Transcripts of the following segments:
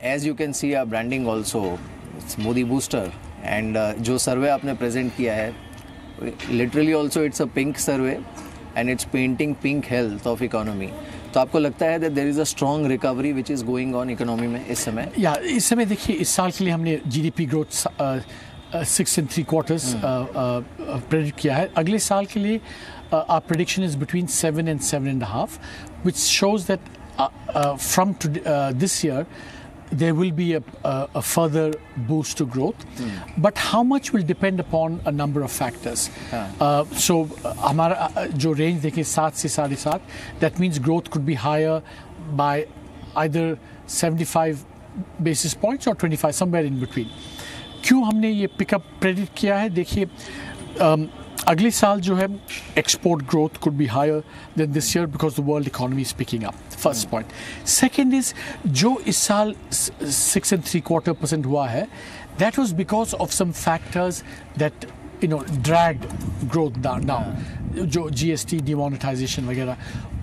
as you can see our branding also, it's Modi Booster, and जो सर्वे आपने present किया है, literally also it's a pink survey and it's painting pink health of economy. तो आपको लगता है that there is a strong recovery which is going on economy में इस समय? या इस समय देखिए, इस साल के लिए हमने GDP ग्रोथ 6 3/4 प्रेडिक्ट किया है. अगले साल के लिए our prediction is between 7 and 7.5, which shows that from this year there will be a further boost to growth. But how much will depend upon a number of factors. So हमारा जो range देखें 7 से 7.5, that means growth could be higher by either 75 basis points or 25, somewhere in between. क्यों हमने ये pickup predict किया है? देखिए, अगले साल जो है export growth could be higher than this year because the world economy is picking up. First point. Second is जो इस साल 6 3/4% हुआ है, that was because of some factors that dragged growth down. जो GST डिमोनेटाइजेशन वगैरह,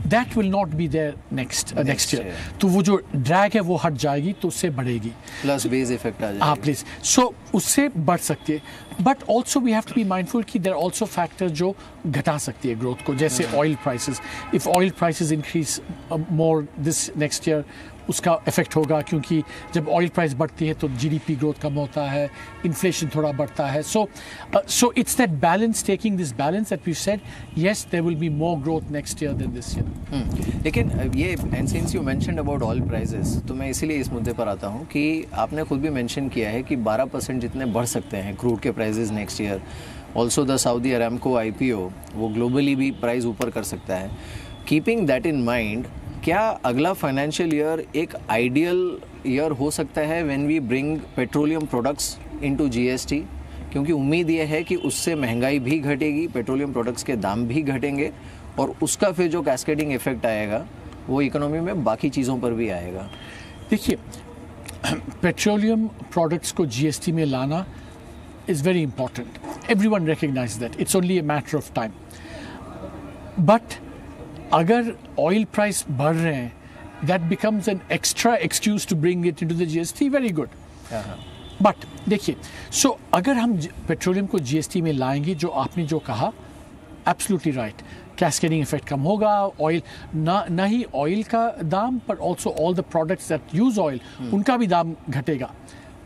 that will not be there next year. तो वो जो ड्रैग है वो हट जाएगी, तो उससे बढ़ेगी. प्लस बेस इफेक्ट आ जाएगा. हाँ प्लीज. सो उससे बढ़ सकती है. But also we have to be mindful कि देयर ऑल्सो फैक्टर जो घटा सकती है ग्रोथ को, जैसे oil prices. If oil prices increase more this next year, उसका इफेक्ट होगा, क्योंकि जब ऑयल प्राइस बढ़ती है तो GDP ग्रोथ कम होता है, इन्फ्लेशन थोड़ा बढ़ता है. So it's that balance, taking this balance that we said yes there will be more growth next year than this year. लेकिन ये, and since you mentioned about oil prices, तो मैं इसीलिए इस मुद्दे पर आता हूँ कि आपने खुद भी मेंशन किया है कि 12% जितने बढ़ सकते हैं क्रूड के prices next year. Also the Saudi Aramco IPO वो ग्लोबली भी प्राइस ऊपर कर सकता है. कीपिंग दैट इन माइंड, क्या अगला फाइनेंशियल ईयर एक आइडियल ईयर हो सकता है when we bring petroleum products into GST? क्योंकि उम्मीद ये है कि उससे महंगाई भी घटेगी, पेट्रोलियम प्रोडक्ट्स के दाम भी घटेंगे, और उसका फिर जो कैस्केडिंग इफेक्ट आएगा वो इकोनॉमी में बाकी चीज़ों पर भी आएगा. देखिए, पेट्रोलियम प्रोडक्ट्स को GST में लाना is very important. Everyone recognise that. It's only a matter of time. But अगर ऑयल प्राइस बढ़ रहे हैं, that becomes an extra excuse to bring it into the GST. Very good. But देखिए, so अगर हम petroleum को GST में लाएंगे, जो आपने जो कहा, एब्सोल्युटली राइट, कैस्केडिंग इफेक्ट कम होगा. ऑयल ना ही ऑयल का दाम, पर also all the products that use oil, उनका भी दाम घटेगा.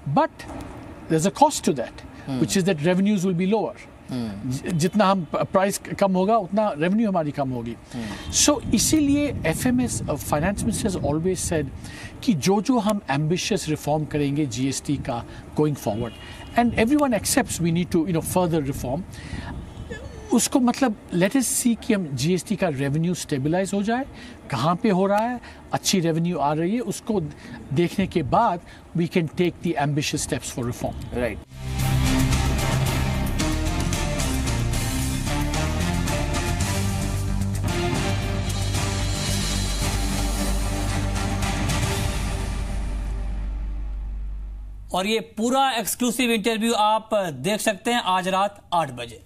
But there is a cost to that, which is that revenues will be lower. जितना हम प्राइस कम होगा उतना रेवेन्यू हमारी कम होगी. सो इसीलिए FMS, finance minister, has always said कि जो हम एम्बिशियस रिफॉर्म करेंगे GST का going forward, and everyone accepts we need to further reform. उसको मतलब लेट अस सी कि हम GST का रेवेन्यू स्टेबलाइज हो जाए, कहाँ पे हो रहा है, अच्छी रेवेन्यू आ रही है, उसको देखने के बाद we can take the ambitious steps for reform. Right. और ये पूरा एक्सक्लूसिव इंटरव्यू आप देख सकते हैं आज रात 8 बजे.